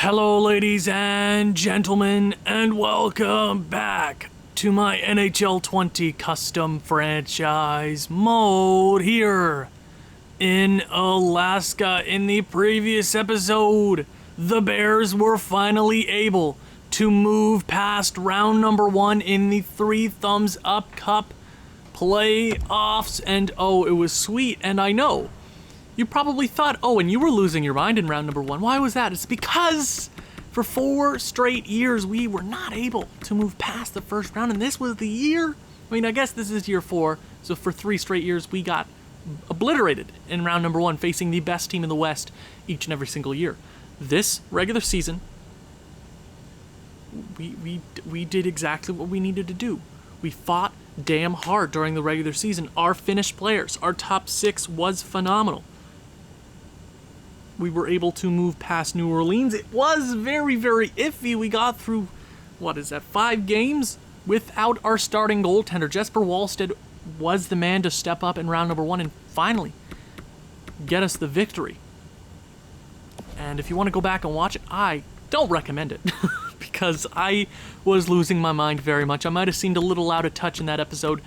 Hello, ladies and gentlemen, and welcome back to my NHL 20 custom franchise mode here in Alaska. In the previous episode, the Bears were finally able to move past round number 1 in the Three Thumbs Up Cup playoffs, and oh, it was sweet. And I know you probably thought, oh, and you were losing your mind in round number 1. Why was that? It's because for 4 straight years, we were not able to move past the first round, and this was the year. I mean, I guess this is year 4, so for 3 straight years, we got obliterated in round number 1, facing the best team in the West each and every single year. This regular season, we did exactly what we needed to do. We fought damn hard during the regular season. Our finished players, our top 6 was phenomenal. We were able to move past New Orleans. It was very, very iffy. We got through, 5 games without our starting goaltender. Jesper Wallstedt was the man to step up in round number 1 and finally get us the victory. And if you want to go back and watch it, I don't recommend it because I was losing my mind very much. I might have seemed a little out of touch in that episode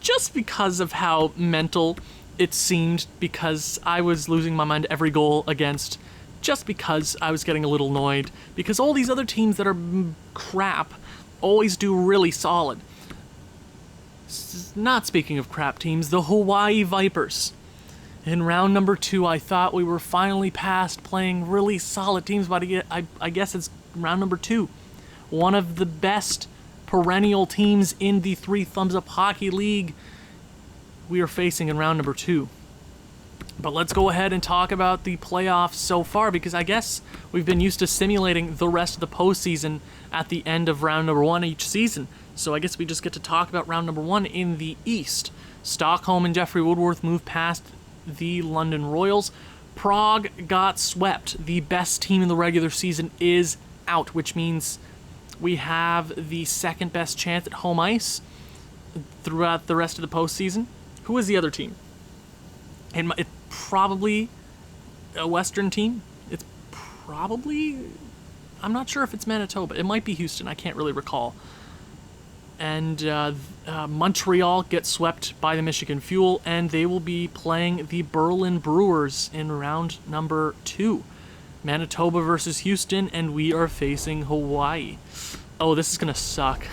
just because of how mental it seemed, because I was losing my mind every goal against, just because I was getting a little annoyed, because all these other teams that are crap always do really solid. Not speaking of crap teams, the Hawaii Vipers. In round number 2, I thought we were finally past playing really solid teams, but I guess it's round number 2. One of the best perennial teams in the Three Thumbs Up Hockey League we are facing in round number 2. But let's go ahead and talk about the playoffs so far, because I guess we've been used to simulating the rest of the postseason at the end of round number 1 each season. So I guess we just get to talk about round number 1 in the East. Stockholm and Jeffrey Woodworth moved past the London Royals. Prague got swept. The best team in the regular season is out, which means we have the second best chance at home ice throughout the rest of the postseason. Who is the other team? It's probably a Western team. It's probably, I'm not sure if it's Manitoba. It might be Houston. I can't really recall. And Montreal gets swept by the Michigan Fuel, and they will be playing the Berlin Brewers in round number 2. Manitoba versus Houston, and we are facing Hawaii. Oh, this is going to suck.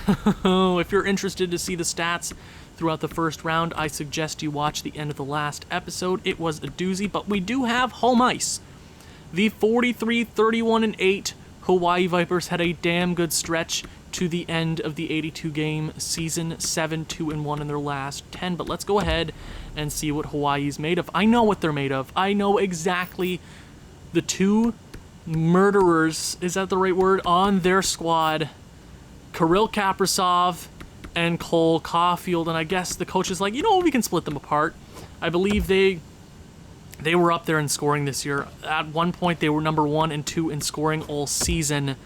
If you're interested to see the stats throughout the first round, I suggest you watch the end of the last episode. It was a doozy, but we do have home ice. The 43-31-8 Hawaii Vipers had a damn good stretch to the end of the 82-game season, 7-2-1 in their last 10. But let's go ahead and see what Hawaii's made of. I know what they're made of. I know exactly the 2 murderers, is that the right word, on their squad. Kirill Kaprizov and Cole Caulfield, and I guess the coach is like, you know what, we can split them apart. I believe they were up there in scoring this year. At one point, they were number 1 and 2 in scoring all season.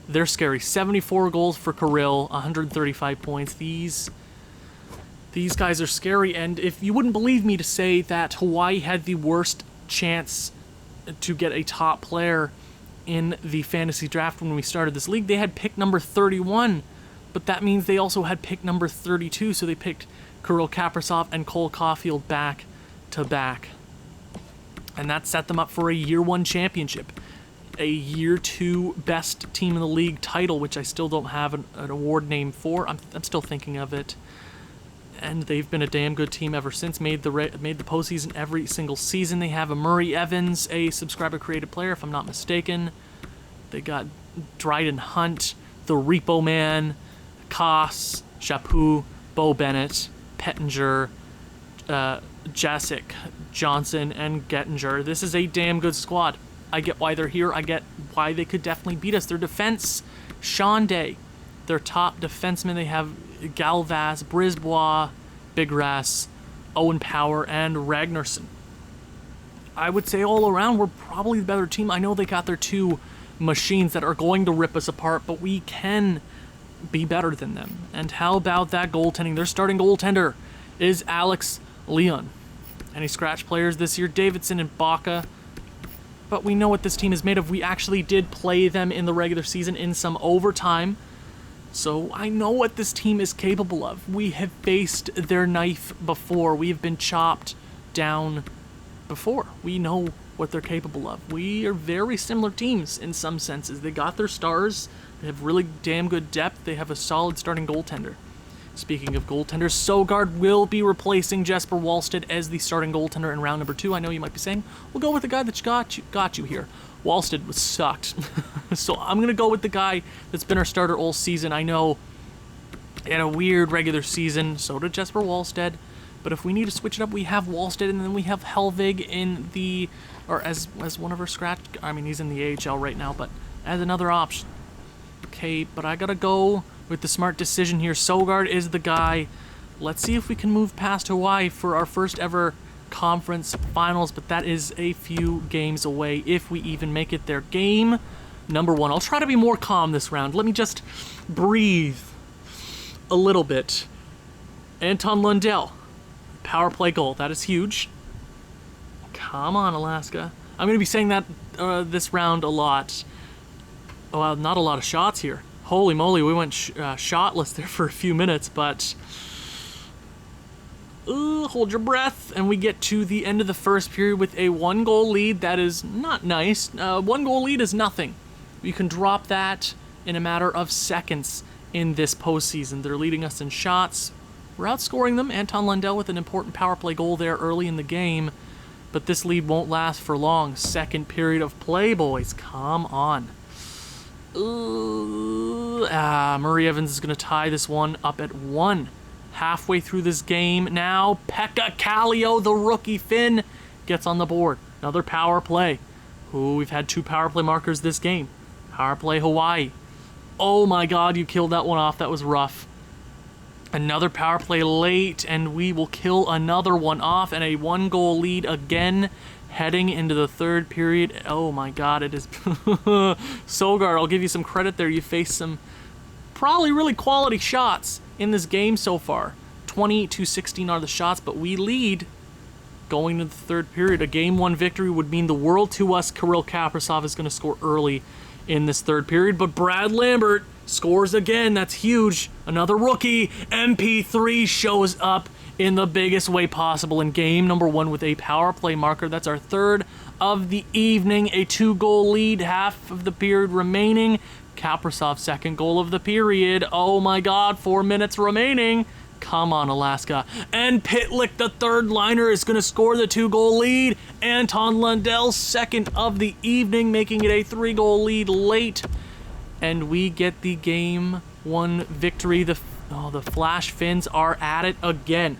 They're scary. 74 goals for Kirill, 135 points. These guys are scary, and if you wouldn't believe me to say that Hawaii had the worst chance to get a top player in the fantasy draft when we started this league, they had pick number 31. But that means they also had pick number 32, so they picked Kirill Kaprizov and Cole Caulfield back to back. And that set them up for a year 1 championship, a year 2 best team in the league title, which I still don't have an award name for. I'm still thinking of it. And they've been a damn good team ever since, made the postseason every single season. They have a Murray Evans, a subscriber-created player, if I'm not mistaken. They got Dryden Hunt, the Repo Man, Koss, Chaput, Bo Bennett, Pettinger, Jasic, Johnson, and Gettinger. This is a damn good squad. I get why they're here. I get why they could definitely beat us. Their defense, Sean Day. Their top defensemen, they have Galvas, Brisbois, Bigras, Owen Power, and Ragnarsson. I would say all around, we're probably the better team. I know they got their 2 machines that are going to rip us apart, but we can be better than them. And how about that goaltending? Their starting goaltender is Alex Leon. Any scratch players this year? Davidson and Baca. but we know what this team is made of. We actually did play them in the regular season in some overtime, so I know what this team is capable of. We have faced their knife before. We have been chopped down before. We know what they're capable of. We are very similar teams in some senses. They got their stars. They have really damn good depth. They have a solid starting goaltender. Speaking of goaltenders, Sogard will be replacing Jesper Wallstedt as the starting goaltender in round number 2. I know you might be saying, we'll go with the guy that got you here. Wallstedt was sucked. So I'm going to go with the guy that's been our starter all season. I know he had a weird regular season, so did Jesper Wallstedt. But if we need to switch it up, we have Wallstedt, and then we have Helvig in the, or as one of our scratch, I mean, he's in the AHL right now, but as another option. Okay, but I gotta go with the smart decision here. Sogard is the guy. Let's see if we can move past Hawaii for our first ever conference finals, but that is a few games away if we even make it there. Game number 1. I'll try to be more calm this round. Let me just breathe a little bit. Anton Lundell. Power play goal. That is huge. Come on, Alaska. I'm going to be saying that this round a lot. Oh, well, not a lot of shots here. Holy moly, we went shotless there for a few minutes, but hold your breath, and we get to the end of the first period with a 1-goal lead. That is not nice. 1-goal lead is nothing. You can drop that in a matter of seconds in this postseason. They're leading us in shots. We're outscoring them. Anton Lundell with an important power play goal there early in the game, but this lead won't last for long. Second period of play, boys. Come on. Murray Evans is going to tie this one up at 1. Halfway through this game now, Pekka Kallio, the rookie Finn, gets on the board. Another power play. Ooh, we've had 2 power play markers this game. Power play Hawaii. Oh my god, you killed that one off. That was rough. Another power play late, and we will kill another one off, and a 1-goal lead again heading into the third period. Oh my god, it is Sogard, I'll give you some credit there. You faced some probably really quality shots in this game so far. 20-16 are the shots, but we lead going into the third period. A game 1 victory would mean the world to us. Kirill Kaprizov is going to score early in this third period, but Brad Lambert scores again. That's huge. Another rookie. MP3 shows up in the biggest way possible in game number 1 with a power play marker. That's our third of the evening. A 2-goal lead, half of the period remaining. Kaprizov's second goal of the period. Oh my god, 4 minutes remaining. Come on, Alaska. And Pitlick, the third liner, is going to score the 2-goal lead. Anton Lundell's second of the evening, making it a 3-goal lead late. And we get the game 1 victory. The Flash Finns are at it again.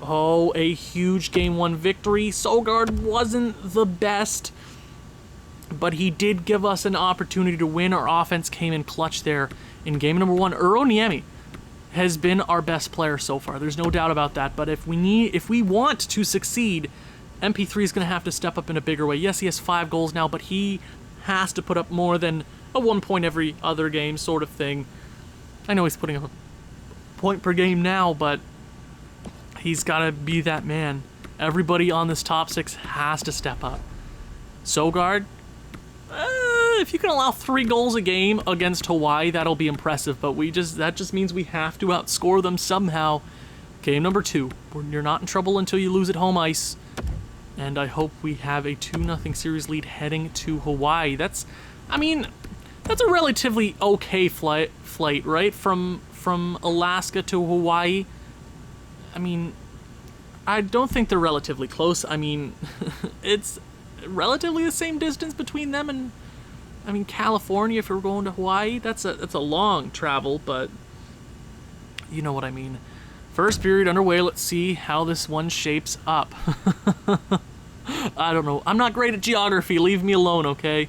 Oh, a huge game 1 victory. Sogard wasn't the best, but he did give us an opportunity to win. Our offense came in clutch there in game number 1. Uro Niemi has been our best player so far. There's no doubt about that. But if we want to succeed, MP3 is going to have to step up in a bigger way. Yes, he has 5 goals now, but he has to put up more than a 1 point every other game sort of thing. I know he's putting up a point per game now, but he's got to be that man. Everybody on this top 6 has to step up. Sogard, if you can allow 3 goals a game against Hawaii, that'll be impressive, but that just means we have to outscore them somehow. Game number 2. You're not in trouble until you lose at home ice, and I hope we have a 2-0 series lead heading to Hawaii. That's a relatively okay flight, right? From Alaska to Hawaii. I mean, I don't think they're relatively close. I mean, it's relatively the same distance between them and, California if we're going to Hawaii. That's a long travel, but you know what I mean. First period underway. Let's see how this one shapes up. I don't know. I'm not great at geography. Leave me alone, okay?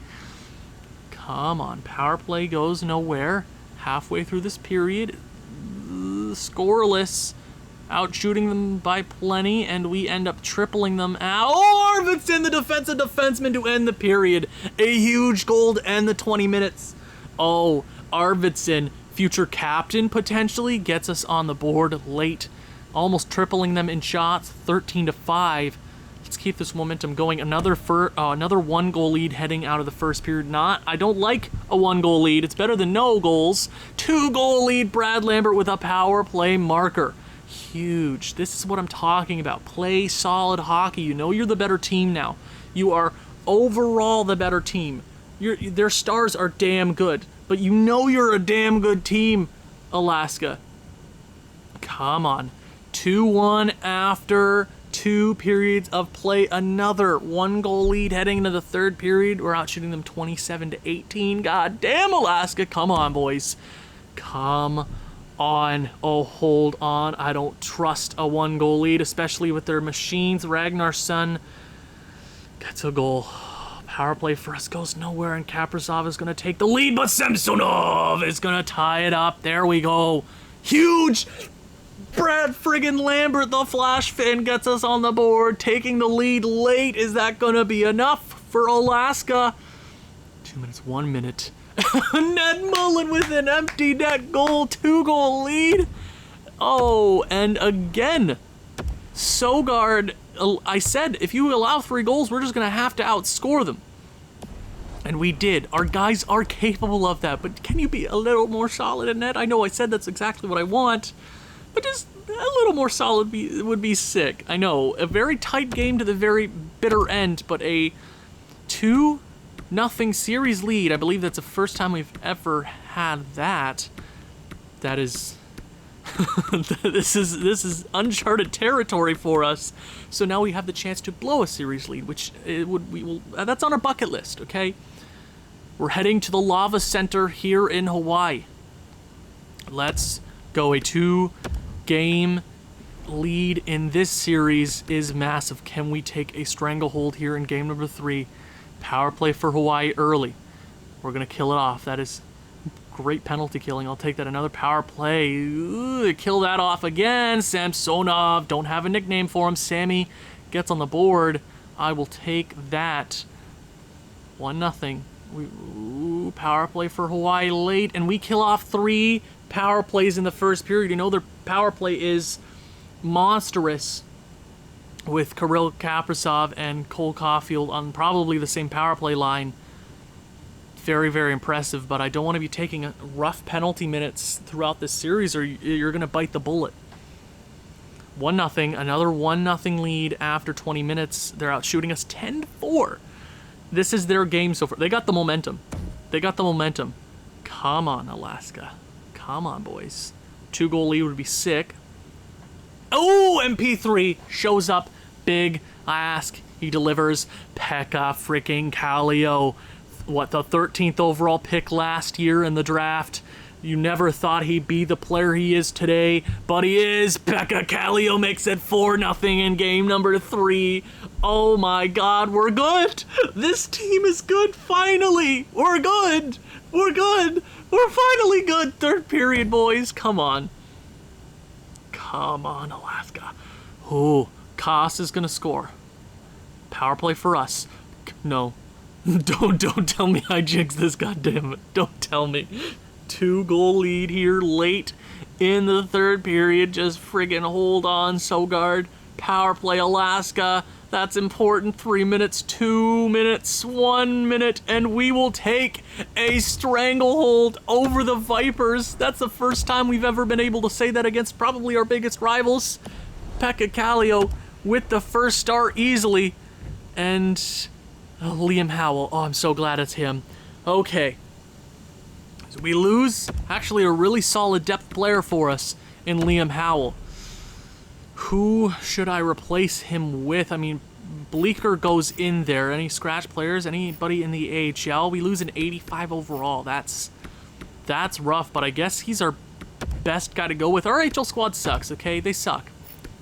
Come on. Power play goes nowhere. Halfway through this period. Scoreless. Out shooting them by plenty, and we end up tripling them out. Oh, Arvidsson, the defensive defenseman, to end the period. A huge goal to end the 20 minutes. Oh, Arvidsson, future captain, potentially, gets us on the board late. Almost tripling them in shots, 13-5. Let's keep this momentum going. Another one-goal lead heading out of the first period. I don't like a one-goal lead. It's better than no goals. 2-goal lead, Brad Lambert with a power play marker. Huge. This is what I'm talking about. Play solid hockey. You know you're the better team now. You are overall the better team. Their stars are damn good, but you know you're a damn good team, Alaska. Come on. 2-1 after 2 periods of play. Another 1-goal lead heading into the third period. We're out shooting them 27-18. God damn, Alaska. Come on, boys. Come on. Oh, hold on. I don't trust a 1-goal lead, especially with their machines. Ragnarsson gets a goal. Power play for us goes nowhere, and Kaprizov is going to take the lead, but Samsonov is going to tie it up. There we go. Huge! Brad friggin' Lambert, the flash fin, gets us on the board, taking the lead late. Is that going to be enough for Alaska? 2 minutes, 1 minute. Ned Mullen with an empty net goal, 2-goal lead. Oh, and again, Sogard, I said, if you allow 3 goals, we're just going to have to outscore them. And we did. Our guys are capable of that, but can you be a little more solid in net? I know I said that's exactly what I want, but just a little more solid would be sick. I know, a very tight game to the very bitter end, but a 2-0 series lead. I believe that's the first time we've ever had that. That is... this is uncharted territory for us. So now we have the chance to blow a series lead, which that's on our bucket list, okay? We're heading to the Lava Center here in Hawaii. Let's go. A 2-game lead in this series is massive. Can we take a stranglehold here in game number 3? Power play for Hawaii early. We're gonna kill it off. That is great penalty killing. I'll take that. Another power play. Ooh, kill that off again. Samsonov. Don't have a nickname for him. Sammy gets on the board. I will take that. 1-0. Power play for Hawaii late, and we kill off 3 power plays in the first period. You know their power play is monstrous with Kirill Kaprizov and Cole Caulfield on probably the same power play line. Very, very impressive, but I don't want to be taking rough penalty minutes throughout this series or you're going to bite the bullet. 1-0, another 1-0 lead after 20 minutes. They're out shooting us 10-4. This is their game so far. They got the momentum. Come on, Alaska. Come on, boys. 2-goal lead would be sick. Oh, MP3 shows up big. I ask, he delivers. Pekka freaking Kallio. What, the 13th overall pick last year in the draft. You never thought he'd be the player he is today, but he is. Pekka Kallio makes it 4-0 in game number 3. Oh my god, we're good. This team is good, finally. We're good. We're finally good. Third period, boys. Come on. Come on, Alaska. Oh, Koss is going to score. Power play for us. No. Don't tell me I jinxed this, goddammit. Don't tell me. 2-goal lead here late in the third period. Just friggin' hold on, Sogard. Power play, Alaska. That's important. 3 minutes, 2 minutes, 1 minute, and we will take a stranglehold over the Vipers. That's the first time we've ever been able to say that against probably our biggest rivals. Pekka Kallio with the first star easily. And Liam Howell. Oh, I'm so glad it's him. Okay. So we lose actually a really solid depth player for us in Liam Howell. Who should I replace him with? I mean, Bleeker goes in there. Any scratch players? Anybody in the AHL? We lose an 85 overall. That's rough, but I guess he's our best guy to go with. Our AHL squad sucks, okay? They suck.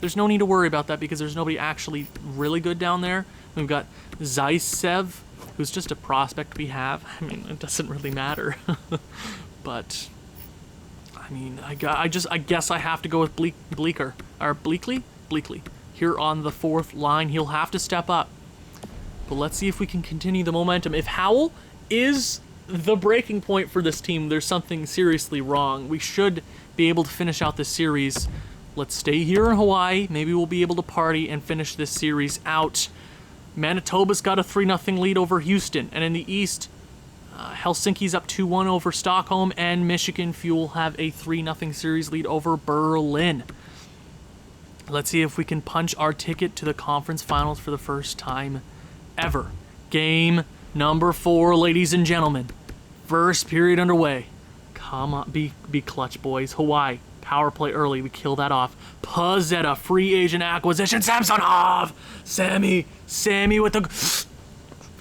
There's no need to worry about that because there's nobody actually really good down there. We've got Zaisev, who's just a prospect we have. I mean, it doesn't really matter. But I mean, I guess I have to go with Bleeker. Or Bleakley? Bleakley. Here on the fourth line, he'll have to step up. But let's see if we can continue the momentum. If Howell is the breaking point for this team, there's something seriously wrong. We should be able to finish out this series Let's stay here in Hawaii. Maybe we'll be able to party and finish this series out. Manitoba's got a 3-0 lead over Houston. And in the East, Helsinki's up 2-1 over Stockholm. And Michigan Fuel have a 3-0 series lead over Berlin. Let's see if we can punch our ticket to the conference finals for the first time ever. Game number 4, ladies and gentlemen. First period underway. Come on, be clutch, boys. Hawaii, power play early. We kill that off. Pazetta, free agent acquisition. Samsonov! Sammy with the...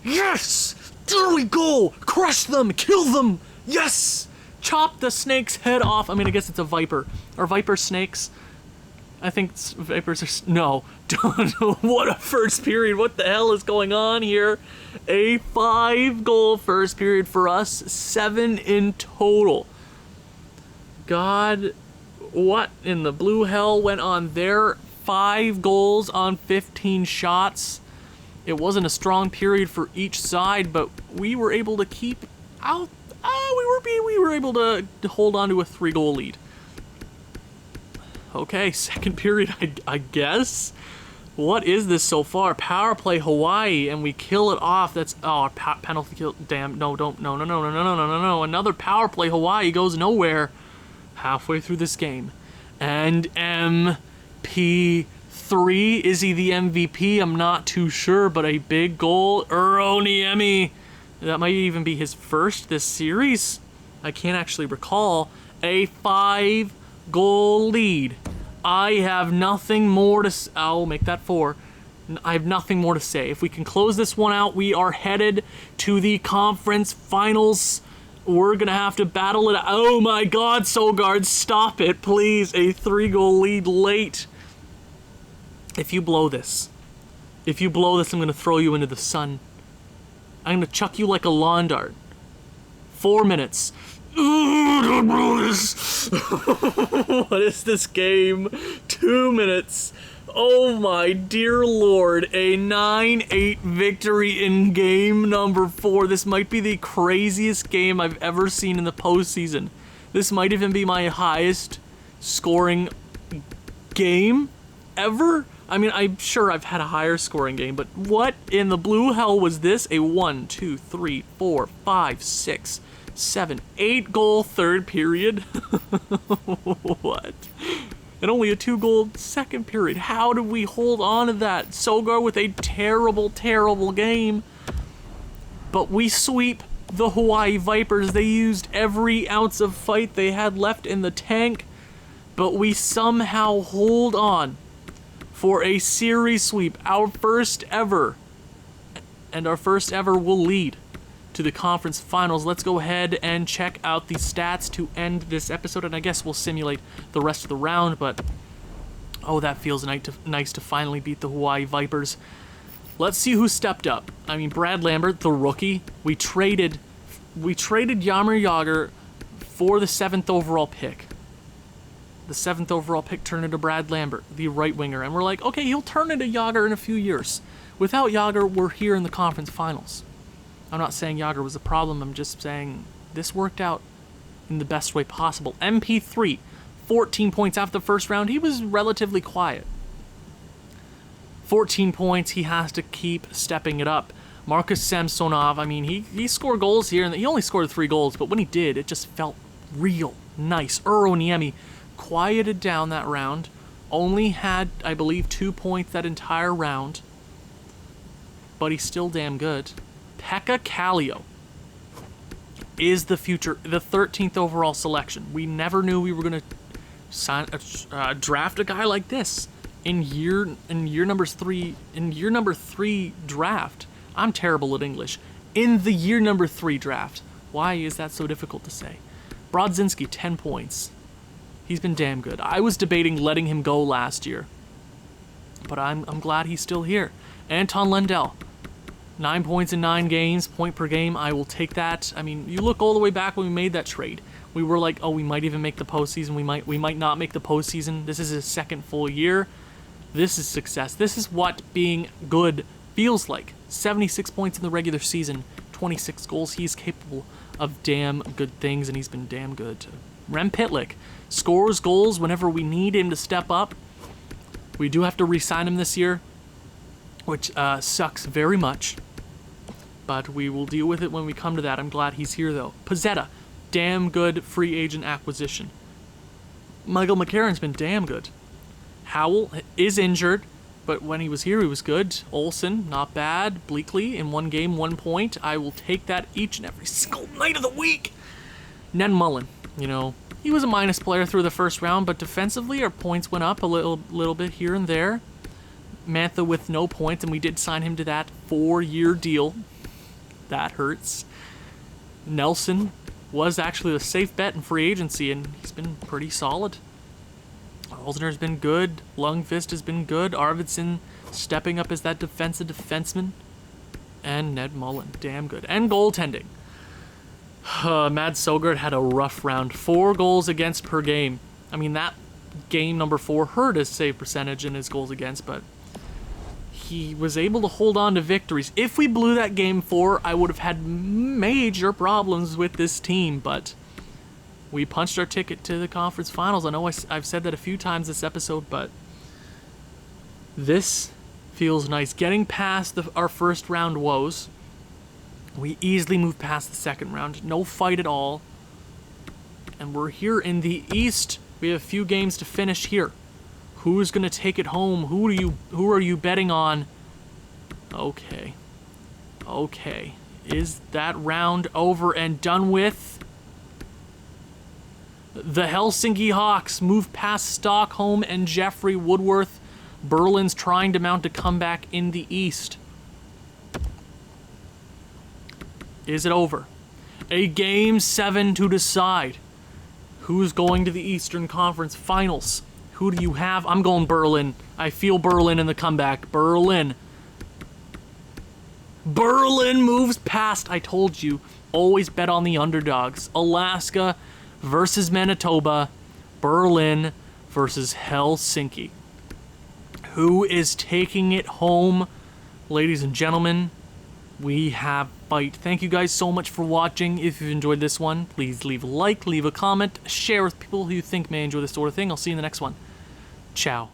Yes! There we go! Crush them! Kill them! Yes! Chop the snake's head off. I mean, I guess it's a viper. Are vipers snakes? I think vipers are... No. What a first period. What the hell is going on here? A 5-goal first period for us. 7 in total. God, what in the blue hell went on there? 5 goals on 15 shots. It wasn't a strong period for each side, but we were able to keep out... we were able to hold on to a 3-goal lead. Okay, second period, I guess. What is this so far? Power play Hawaii, and we kill it off. That's... Oh, penalty kill. Damn, no, don't. No. Another power play Hawaii goes nowhere halfway through this game. And MP3, is he the MVP? I'm not too sure, but a big goal. Niemi. That might even be his first this series. I can't actually recall. A 5-goal lead. I have nothing more to... I'll make that 4. I have nothing more to say. If we can close this one out, we are headed to the conference finals. We're going to have to battle it. Oh my God, Sogard, stop it, please. A 3-goal lead late. If you blow this, I'm going to throw you into the sun. I'm going to chuck you like a lawn dart. 4 minutes. Don't blow this. What is this game? 2 minutes. Oh my dear Lord. A 9-8 victory in game number 4. This might be the craziest game I've ever seen in the postseason. This might even be my highest scoring game ever. I mean, I'm sure I've had a higher scoring game, but what in the blue hell was this? A 1, 2, 3, 4, 5, 6, 7, 8-goal third period? What? And only a 2-goal second period. How did we hold on to that? Sogar with a terrible, terrible game. But we sweep the Hawaii Vipers. They used every ounce of fight they had left in the tank. But we somehow hold on for a series sweep. Our first ever. And our first ever will lead to the conference finals. Let's go ahead and check out the stats to end this episode, and I guess we'll simulate the rest of the round, but oh, that feels nice to finally beat the Hawaii Vipers. Let's see who stepped up. I mean, Brad Lambert, the rookie. We traded Jaromir Jagr for the 7th overall pick. The 7th overall pick turned into Brad Lambert, the right winger, and we're like, okay, he'll turn into Jagr in a few years. Without Jagr, we're here in the conference finals. I'm not saying Jagr was a problem, I'm just saying this worked out in the best way possible. MP3, 14 points after the first round. He was relatively quiet. 14 points, he has to keep stepping it up. Marcus Samsonov, I mean, he scored goals here, and he only scored 3 goals, but when he did, it just felt real nice. Niemi quieted down that round, only had, I believe, 2 points that entire round, but he's still damn good. Pekka Kallio is the future, the 13th overall selection. We never knew we were going to draft a guy like this in year number 3 draft. I'm terrible at English. In the year number 3 draft. Why is that so difficult to say? Brodzinski, 10 points. He's been damn good. I was debating letting him go last year, but I'm glad he's still here. Anton Lundell, 9 points in 9 games, point per game. I will take that. I mean, you look all the way back when we made that trade. We were like, oh, we might even make the postseason. We might not make the postseason. This is his 2nd full year. This is success. This is what being good feels like. 76 points in the regular season, 26 goals. He's capable of damn good things, and he's been damn good. Rem Pitlick scores goals whenever we need him to step up. We do have to re-sign him this year, which sucks very much. But we will deal with it when we come to that. I'm glad he's here, though. Pizzetta, damn good free agent acquisition. Michael McCarron's been damn good. Howell is injured, but when he was here, he was good. Olsen, not bad. Bleakley, in 1 game, 1 point. I will take that each and every single night of the week. Ned Mullen, he was a minus player through the first round, but defensively, our points went up a little bit here and there. Mantha with no points, and we did sign him to that 4-year deal. That hurts. Nelson was actually a safe bet in free agency, and he's been pretty solid. Olsener's been good. Lundqvist has been good. Arvidsson stepping up as that defensive defenseman. And Ned Mullen, damn good. And goaltending. Mads Sogard had a rough round. 4 goals against per game. I mean, that game number 4 hurt his save percentage and his goals against, but he was able to hold on to victories. If we blew that game 4, I would have had major problems with this team, but we punched our ticket to the conference finals. I know I've said that a few times this episode, but this feels nice. Getting past our first round woes, we easily moved past the second round. No fight at all. And we're here in the East. We have a few games to finish here. Who's going to take it home? Who are you betting on? Okay. Is that round over and done with? The Helsinki Hawks move past Stockholm and Jeffrey Woodworth. Berlin's trying to mount a comeback in the East. Is it over? A Game 7 to decide. Who's going to the Eastern Conference Finals? Who do you have? I'm going Berlin. I feel Berlin in the comeback. Berlin moves past. I told you, always bet on the underdogs. Alaska versus Manitoba. Berlin versus Helsinki. Who is taking it home? Ladies and gentlemen, we have fight. Thank you guys so much for watching. If you've enjoyed this one, please leave a like, leave a comment, share with people who you think may enjoy this sort of thing. I'll see you in the next one. Ciao.